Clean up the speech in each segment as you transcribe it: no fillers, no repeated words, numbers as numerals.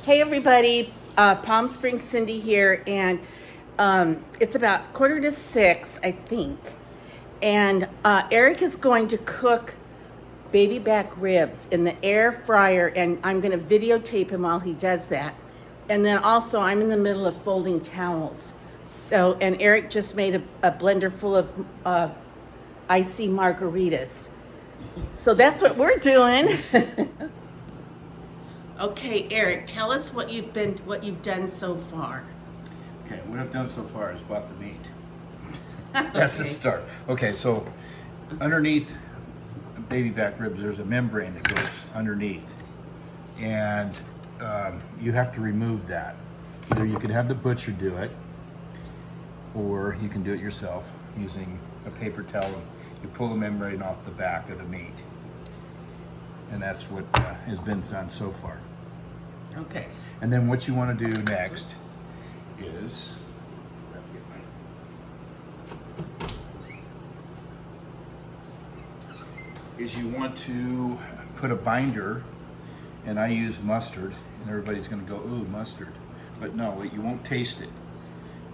Hey everybody, Palm Springs Cindy here, and it's about 5:45, I think. And Eric is going to cook baby back ribs in the air fryer, and I'm going to videotape him while he does that. And then also, I'm in the middle of folding towels. So, and Eric just made a blender full of icy margaritas. So that's what we're doing. Okay, Eric, tell us what you've done so far. Okay, what I've done so far is bought the meat. That's the start. Okay, so underneath baby back ribs, there's a membrane that goes underneath, and you have to remove that. Either you could have the butcher do it, or you can do it yourself using a paper towel. You pull the membrane off the back of the meat, and that's what has been done so far. Okay. And then what you want to do next is you want to put a binder, and I use mustard, and everybody's going to go, ooh, mustard. But no, you won't taste it.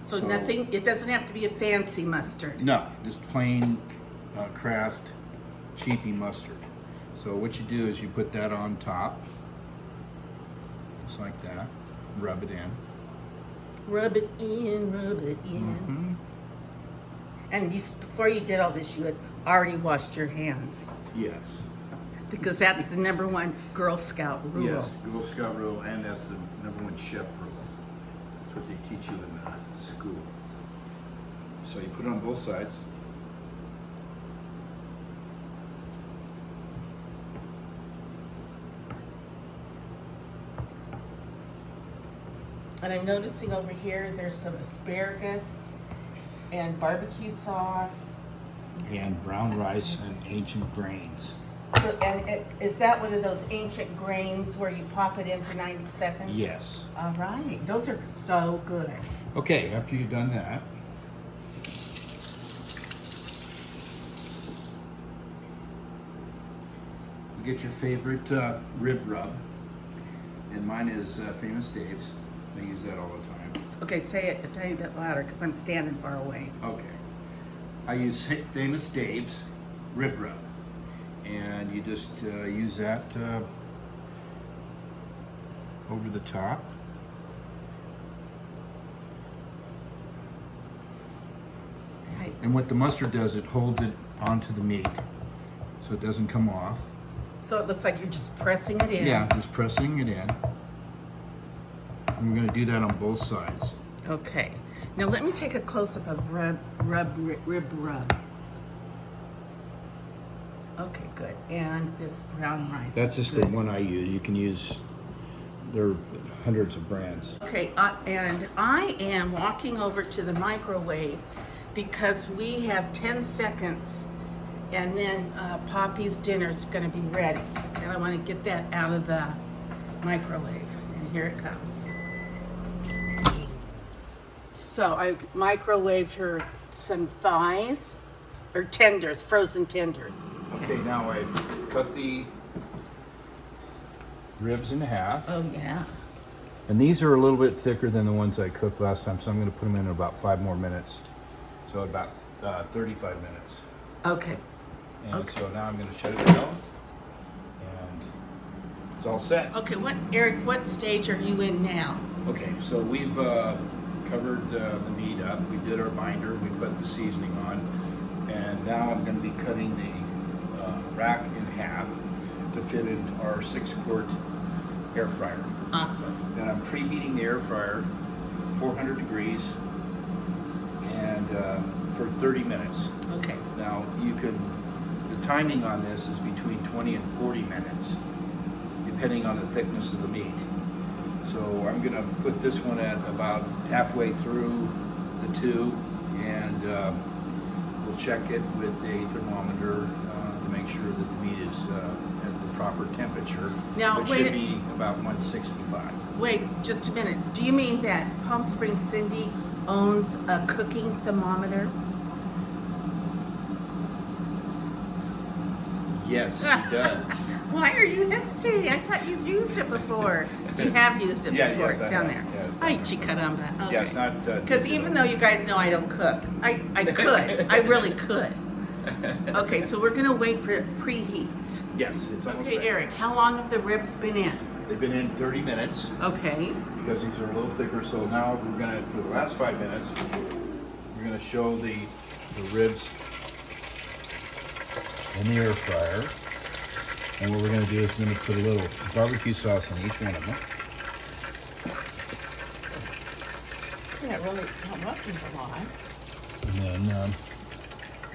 So nothing, it doesn't have to be a fancy mustard. No, just plain Kraft cheapy mustard. So what you do is you put that on top, just like that, rub it in. Rub it in, rub it in. Mm-hmm. And before you did all this, you had already washed your hands. Yes. Because that's the #1 Girl Scout rule. Yes, Girl Scout rule, and that's the #1 chef rule. That's what they teach you in school. So you put it on both sides. And I'm noticing over here, there's some asparagus and barbecue sauce. And brown rice and ancient grains. So, is that one of those ancient grains where you pop it in for 90 seconds? Yes. All right. Those are so good. Okay, after you've done that, you get your favorite rib rub, and mine is Famous Dave's. I use that all the time. Okay, say it a tiny bit louder because I'm standing far away. Okay. I use Famous Dave's rib rub, and you just use that over the top. Nice. And what the mustard does, it holds it onto the meat so it doesn't come off. So it looks like you're just pressing it in. Yeah, just pressing it in. And we're going to do that on both sides. Okay. Now let me take a close-up of rib rub. Okay, good. And this brown rice. That's is just good. the one I use. You can use, there are hundreds of brands. Okay, and I am walking over to the microwave because we have 10 seconds and then Poppy's dinner's gonna be ready. So I wanna get that out of the microwave, and here it comes. So I microwaved her some thighs, or tenders, frozen tenders. Okay, now I've cut the ribs in half. Oh yeah. And these are a little bit thicker than the ones I cooked last time, so I'm going to put them in about 5 more minutes. So about 35 minutes. Okay. And Okay. so now I'm going to shut it down, and it's all set. Okay, Eric, what stage are you in now? Okay, so we've covered the meat up. We did our binder. We put the seasoning on, and now I'm going to be cutting the rack in half to fit in our 6-quart air fryer. Awesome. And I'm preheating the air fryer 400 degrees and for 30 minutes. Okay. Now the timing on this is between 20 and 40 minutes, depending on the thickness of the meat. So I'm gonna put this one at about halfway through the 2, and we'll check it with a thermometer to make sure that the meat is at the proper temperature. Now, It wait should be about 165. Wait, just a minute. Do you mean that Palm Springs Cindy owns a cooking thermometer? Yes, he does. Why are you hesitating? I thought you've used it before. You have used it Yeah, before. yes, It's I down have. there. Yeah, it's down Ay, there. chicaramba. Okay. Yeah, it's not. Because even though you guys know I don't cook, I could. I really could. Okay, so we're gonna wait for it preheats. Yes, it's almost Okay, ready. Eric, how long have the ribs been in? They've been in 30 minutes Okay. because these are a little thicker. So now we're gonna, for the last 5 minutes, we're gonna show the ribs in the air fryer. And what we're gonna do is we're gonna put a little barbecue sauce on each one of them. Yeah, really, that wasn't a lot. And then,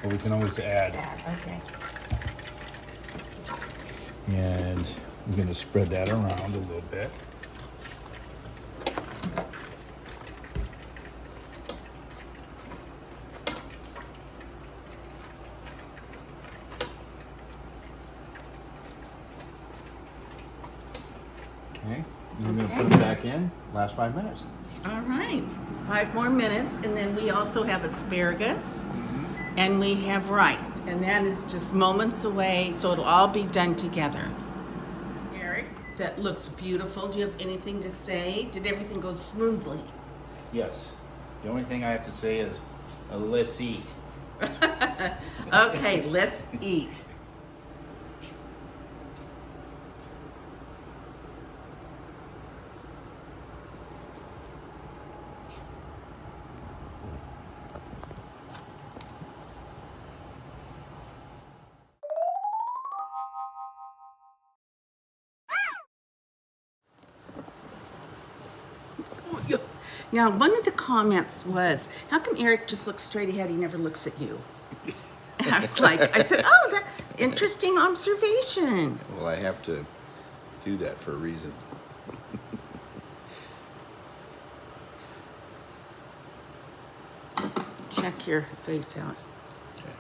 well, we can always add. Okay. And we're gonna spread that around a little bit. Okay, and we're gonna put them back in, last 5 minutes. All right, 5 more minutes, and then we also have asparagus, and we have rice, and that is just moments away, so it'll all be done together. Eric, that looks beautiful. Do you have anything to say? Did everything go smoothly? Yes, the only thing I have to say is, let's eat. Okay, let's eat. Now, one of the comments was, how come Eric just looks straight ahead? He never looks at you. And I was like, I said, oh, that interesting observation. Well, I have to do that for a reason. Check your face out. Okay.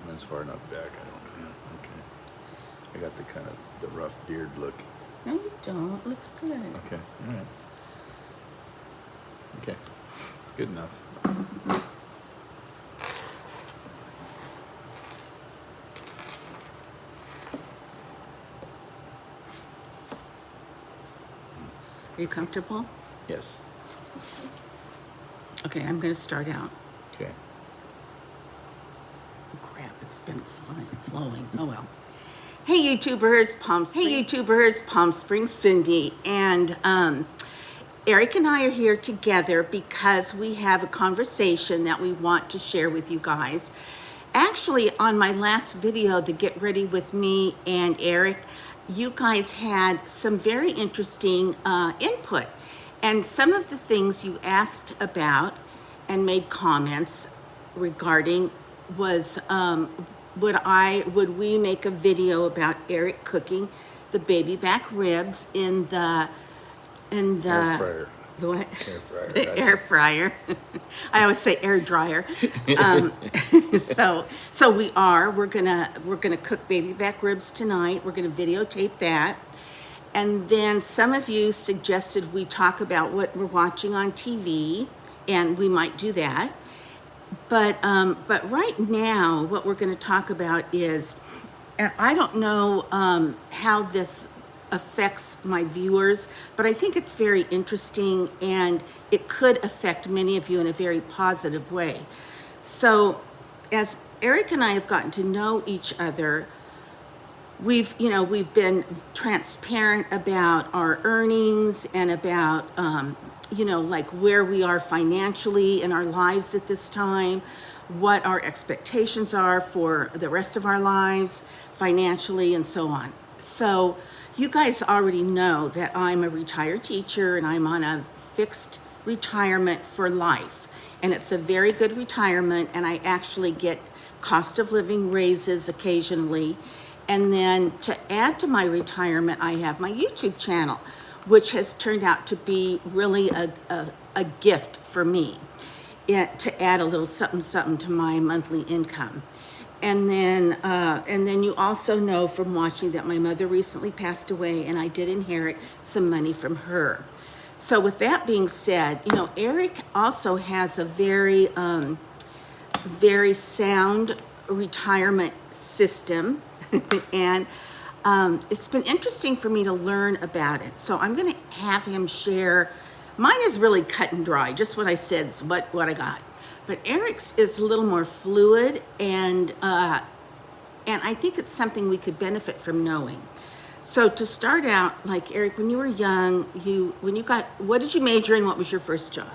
That's far enough back. I don't. Yeah. Okay. I got the kind of the rough beard look. No, you don't. Looks good. Okay. All right. Okay. Good enough. Are you comfortable? Yes. Okay, I'm going to start out. Okay. Oh, crap, it's been flowing. Oh, well. Hey, YouTubers, Palm Springs Cindy. And Eric and I are here together because we have a conversation that we want to share with you guys. Actually, on my last video, the Get Ready With Me and Eric, you guys had some very interesting input. And some of the things you asked about and made comments regarding was, would we make a video about Eric cooking the baby back ribs in the Air fryer. the what? Air fryer. The air fryer. I always say air dryer. So we're gonna cook baby back ribs tonight. We're gonna videotape that. And then some of you suggested we talk about what we're watching on TV, and we might do that. But right now, what we're going to talk about is, and I don't know how this affects my viewers, but I think it's very interesting, and it could affect many of you in a very positive way. So, as Eric and I have gotten to know each other, we've been transparent about our earnings and about like where we are financially in our lives at this time, what our expectations are for the rest of our lives financially, and so on. So you guys already know that I'm a retired teacher and I'm on a fixed retirement for life, and it's a very good retirement, and I actually get cost of living raises occasionally. And then to add to my retirement, I have my YouTube channel, which has turned out to be really a gift for me, to add a little something to my monthly income. And then you also know from watching that my mother recently passed away, and I did inherit some money from her. So with that being said, Eric also has a very sound retirement system, and it's been interesting for me to learn about it. So I'm going to have him share. Mine is really cut and dry, just what I said is what I got. But Eric's is a little more fluid, and I think it's something we could benefit from knowing. So to start out, like Eric, when you were young, what did you major in? What was your first job?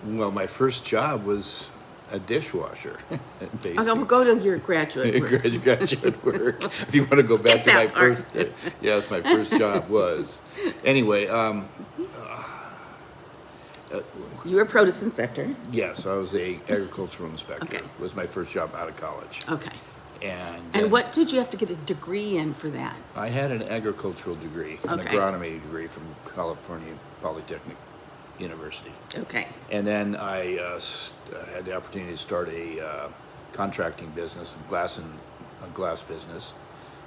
Well, my first job was a dishwasher. Okay, we'll go to your graduate work. Graduate work. If you want to go Skip back to my that part. first, yes, my first job was. Anyway, You were a produce inspector. yes, I was a agricultural inspector. Okay. Was my first job out of college. Okay. And And what did you have to get a degree in for that? I had an agricultural degree, an Okay. agronomy degree from California Polytechnic University. Okay. And then I had the opportunity to start a contracting business, a glass business,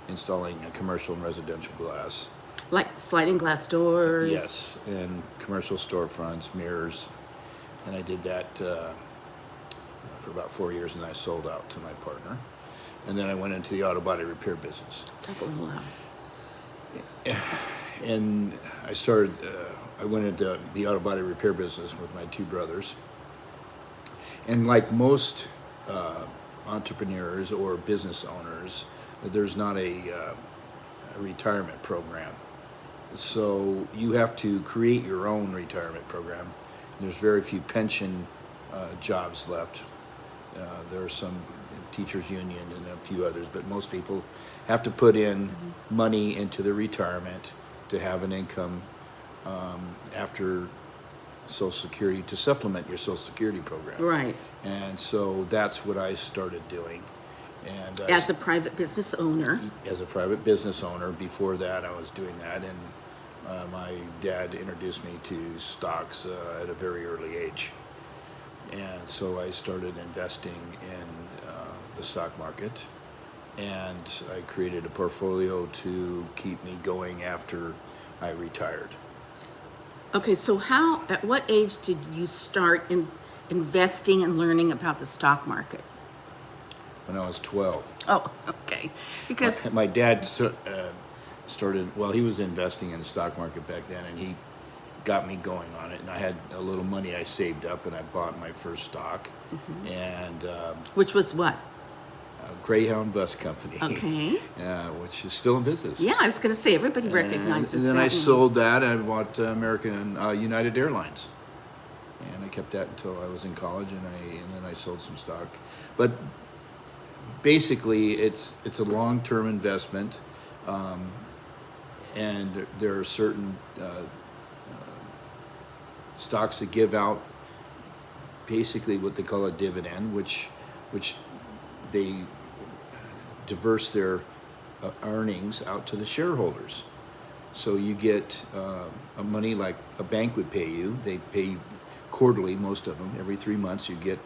installing a commercial and residential glass. Like sliding glass doors? Yes, and commercial storefronts, mirrors, and I did that for about 4 years, and I sold out to my partner. And then I went into the auto body repair business. Talk a little loud. And I went into the auto body repair business with my two brothers. And like most entrepreneurs or business owners, there's not a retirement program. So you have to create your own retirement program. There's very few pension jobs left. There are some teachers union and a few others, but most people have to put in money into the retirement to have an income after Social Security, to supplement your Social Security program. Right. And so that's what I started doing. And As a private business owner. as a private business owner, before that I was doing that, and my dad introduced me to stocks at a very early age. And so I started investing in the stock market, and I created a portfolio to keep me going after I retired. Okay, so at what age did you start investing and learning about the stock market? When I was 12. Oh, okay. Because, My dad started, well, he was investing in the stock market back then, and he got me going on it. And I had a little money I saved up, and I bought my first stock. And which was what? Greyhound Bus Company, Okay. which is still in business. Yeah, I was going to say, everybody recognizes And then that I name. sold that, and I bought American and United Airlines, and I kept that until I was in college, and then I sold some stock. But basically, it's a long-term investment, and there are certain stocks that give out basically what they call a dividend, which they diverse their earnings out to the shareholders. So you get money like a bank would pay you. They pay you quarterly, most of them. Every 3 months you get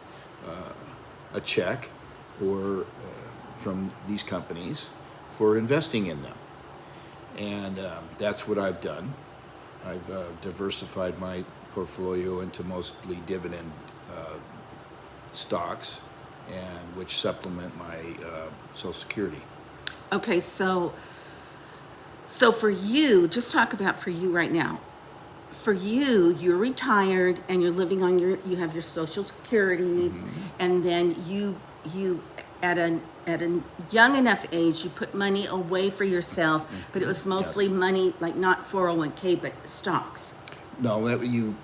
a check or from these companies for investing in them. And that's what I've done. I've diversified my portfolio into mostly dividend stocks, and which supplement my Social Security. Okay, so for you, just talk about for you right now. For you, you're retired and you're living on you have your Social Security, and then you at a young enough age, you put money away for yourself, but it was mostly money, like not 401k, but stocks. No, you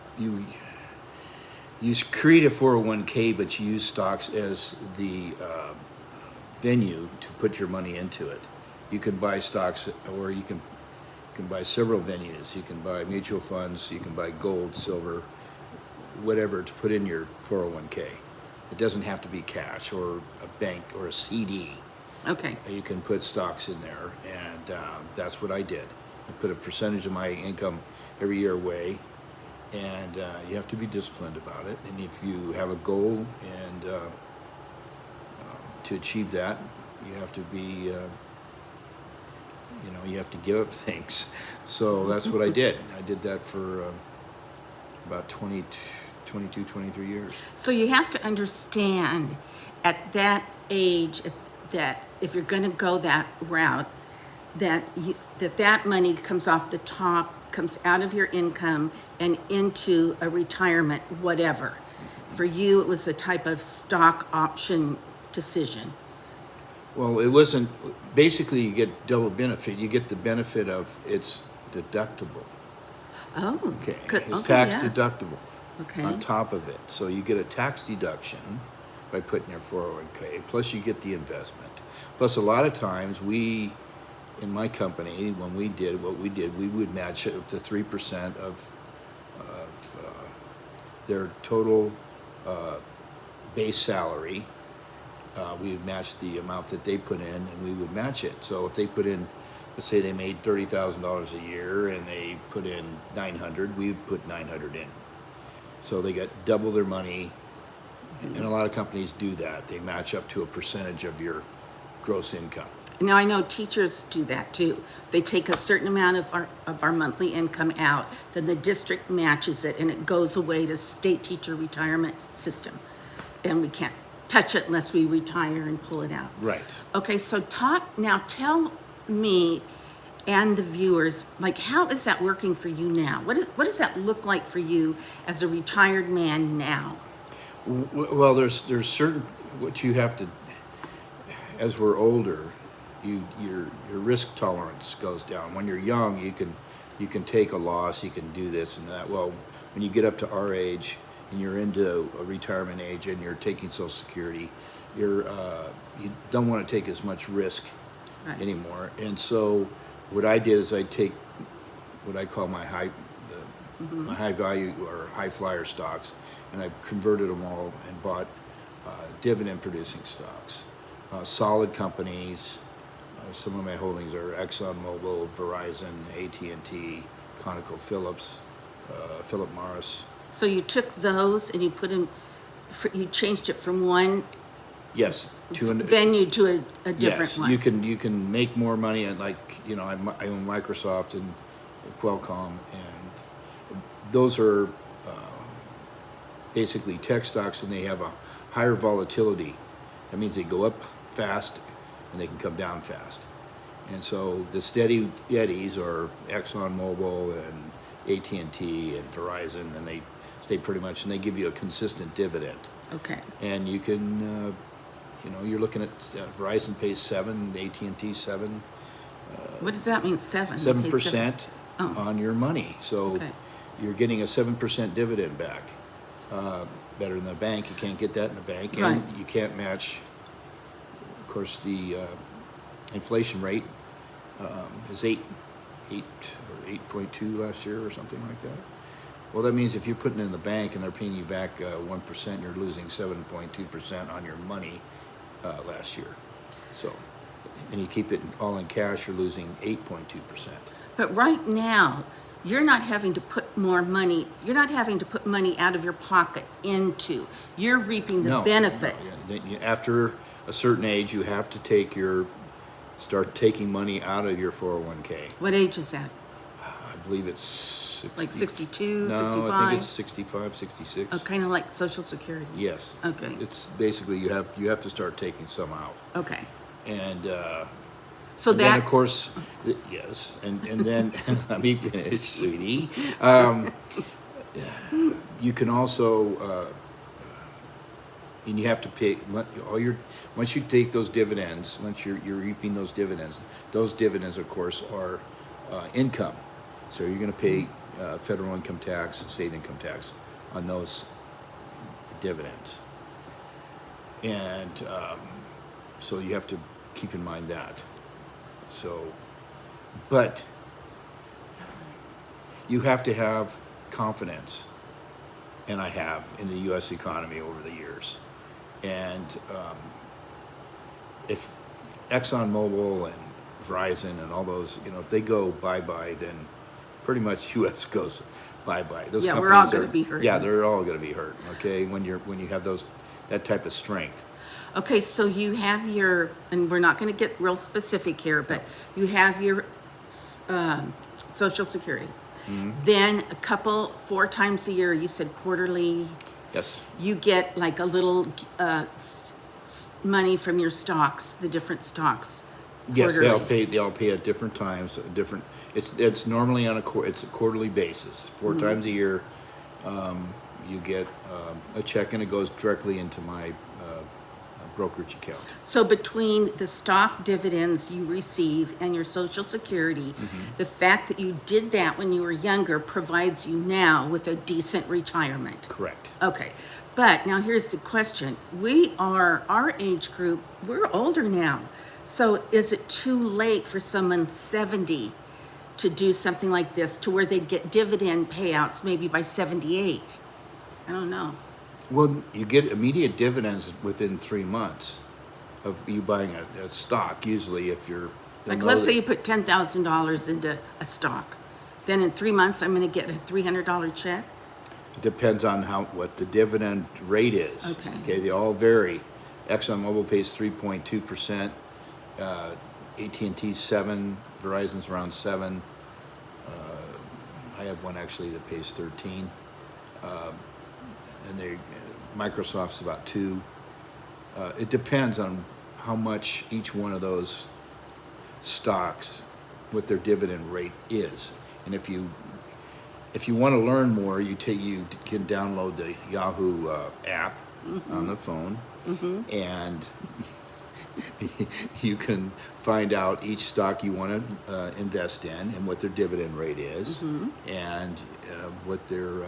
create a 401k, but you use stocks as the venue to put your money into it. You can buy stocks, or you can buy several venues. You can buy mutual funds, you can buy gold, silver, whatever to put in your 401k. It doesn't have to be cash or a bank or a CD. Okay. You can put stocks in there, and that's what I did. I put a percentage of my income every year away, and you have to be disciplined about it. And if you have a goal and to achieve that, you have to be, you have to give up things. So that's what I did. I did that for about 22, 23 years. So you have to understand at that age that if you're going to go that route, that that money comes off the top, comes out of your income and into a retirement, whatever. For you, it was a type of stock option decision. Well, it wasn't, basically you get double benefit. You get the benefit of it's deductible. Oh, Okay, good. it's Okay, tax yes. deductible Okay. on top of it. So you get a tax deduction by putting your 401k, plus you get the investment. Plus, a lot of times in my company, when we did what we did, we would match it up to 3% of their total base salary. We would match the amount that they put in, and we would match it. So if they put in, let's say they made $30,000 a year, and they put in 900, we would put 900 in. So they got double their money, and a lot of companies do that. They match up to a percentage of your gross income. Now, I know teachers do that too. They take a certain amount of our monthly income out, then the district matches it, and it goes away to state teacher retirement system. And we can't touch it unless we retire and pull it out. Right. Okay, so tell me and the viewers, like, how is that working for you now? What does that look like for you as a retired man now? Well, there's certain, what you have to, as we're older, your risk tolerance goes down. When you're young, you can take a loss, you can do this and that. Well, when you get up to our age and you're into a retirement age and you're taking Social Security, you don't want to take as much risk Right. anymore. And so what I did is I take what I call my high value or high flyer stocks, and I've converted them all and bought dividend producing stocks, solid companies. Some of my holdings are ExxonMobil, Verizon, AT&T, ConocoPhillips, Philip Morris. So you took those and you changed it from one Yes, venue to a different yes, one. you can make more money, and I own Microsoft and Qualcomm, and those are basically tech stocks, and they have a higher volatility. That means they go up fast and they can come down fast. And so the steady Eddies are ExxonMobil and AT&T and Verizon, and they stay pretty much, and they give you a consistent dividend. Okay. And you can, you're looking at Verizon pays 7, AT&T 7, What does that mean, 7% Oh. on your money. So Okay. you're getting a 7% dividend back. Better than the bank. You can't get that in the bank, and Right. you can't match. Of course, the inflation rate is 8 or 8.2 last year or something like that. Well, that means if you're putting it in the bank and they're paying you back 1%, you're losing 7.2% on your money last year. So, and you keep it all in cash, you're losing 8.2%. But right now, you're not having to put more money, you're not having to put money out of your pocket into. You're reaping the benefit. No. After a certain age, you have to start taking money out of your 401k. What age is that? I believe it's 60, Like 62, no, 65? I think it's 65, 66. Oh, kind of like Social Security. Yes. Okay. It's basically you have to start taking some out. Okay. And So and then that, of course, yes, and then let me finish, sweetie. You can also, and you have to pay once you take those dividends, once you're reaping those dividends, of course are income. So you're going to pay federal income tax and state income tax on those dividends, and so you have to keep in mind that. So, but you have to have confidence, and I have, in the U.S. economy over the years. And if ExxonMobil and Verizon and all those, if they go bye-bye, then pretty much U.S. goes bye-bye. Those Yeah, we're all companies gonna be hurt. Yeah, they're all going to be hurt. Okay, when you have that type of strength. okay, so you have your, and we're not going to get real specific here, but you have your Social Security. Then a couple, 4 times a year, you said quarterly, Yes. you get like a little money from your stocks, the different stocks. Yes, they quarterly. all pay at different times, different, it's normally on it's a quarterly basis. 4 times a year, you get a check and it goes directly into my brokerage account. So between the stock dividends you receive and your Social Security, the fact that you did that when you were younger provides you now with a decent retirement. Correct. Okay, but now here's the question. Our age group, we're older now. So is it too late for someone 70 to do something like this to where they'd get dividend payouts maybe by 78? I don't know. Well, you get immediate dividends within 3 months of you buying a stock. Usually, if you're Like, let's say you put $10,000 into a stock. Then in 3 months, I'm going to get a $300 check. it depends on what the dividend rate is. Okay. They all vary. ExxonMobil pays 3.2%. AT&T 7. Verizon's around 7. I have one actually that pays 13. And Microsoft's about 2. It depends on how much each one of those stocks, what their dividend rate is. And if you want to learn more, you can download the Yahoo app on the phone, and you can find out each stock you want to invest in and what their dividend rate is, and what their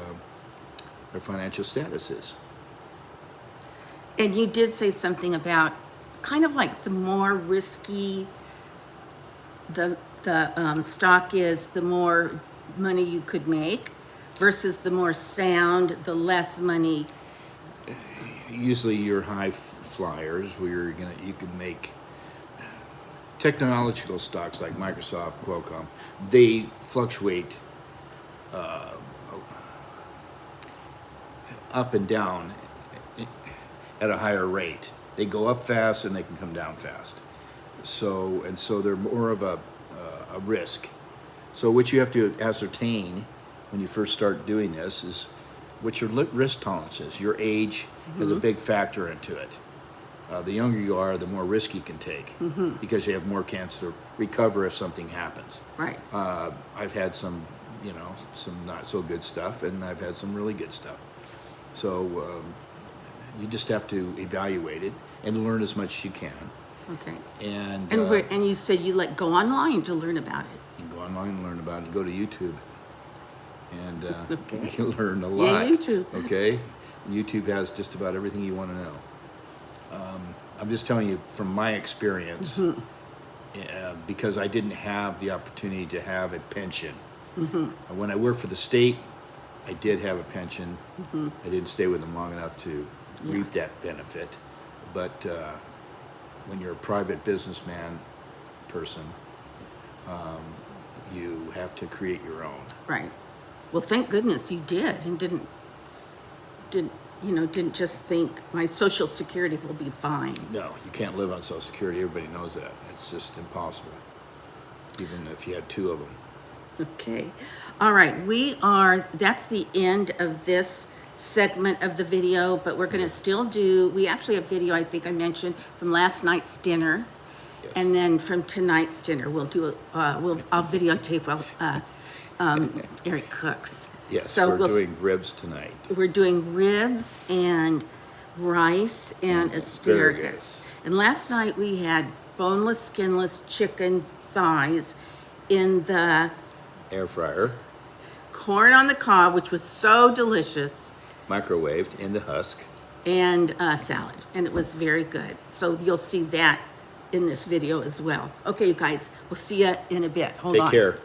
financial status is. And you did say something about kind of like the more risky the stock is, the more money you could make, versus the more sound, the less money. Usually your high flyers where you can make technological stocks like Microsoft, Qualcomm, they fluctuate up and down at a higher rate. They go up fast and they can come down fast. So they're more of a risk. So what you have to ascertain when you first start doing this is what your risk tolerance is. Your age is a big factor into it. The younger you are, the more risk you can take, because you have more chance to recover if something happens. Right. I've had some not so good stuff, and I've had some really good stuff. So you just have to evaluate it and learn as much as you can. Okay. And And you said you go online to learn about it. you can go online and learn about it. You go to YouTube, and Okay. you learn a Yeah, lot. YouTube. Okay, YouTube has just about everything you want to know. I'm just telling you from my experience, because I didn't have the opportunity to have a pension. When I worked for the state, I did have a pension. I didn't stay with them long enough to reap that benefit. But when you're a private businessman person, you have to create your own. Right. Well, thank goodness you did, and didn't just think my Social Security will be fine. No, you can't live on Social Security. Everybody knows that. It's just impossible, even if you had 2 of them. Okay. All right. That's the end of this segment of the video, but we're going to still we actually have video, I think I mentioned, from last night's dinner. Yes. And then from tonight's dinner. I'll videotape while Eric cooks. Yes, So we're doing ribs tonight. We're doing ribs and rice and asparagus. Asparagus. And last night we had boneless, skinless chicken thighs in the Air fryer, corn on the cob, which was so delicious, microwaved in the husk. and salad. And it was very good. So you'll see that in this video as well. Okay, you guys, we'll see you in a bit. Hold on. Take care.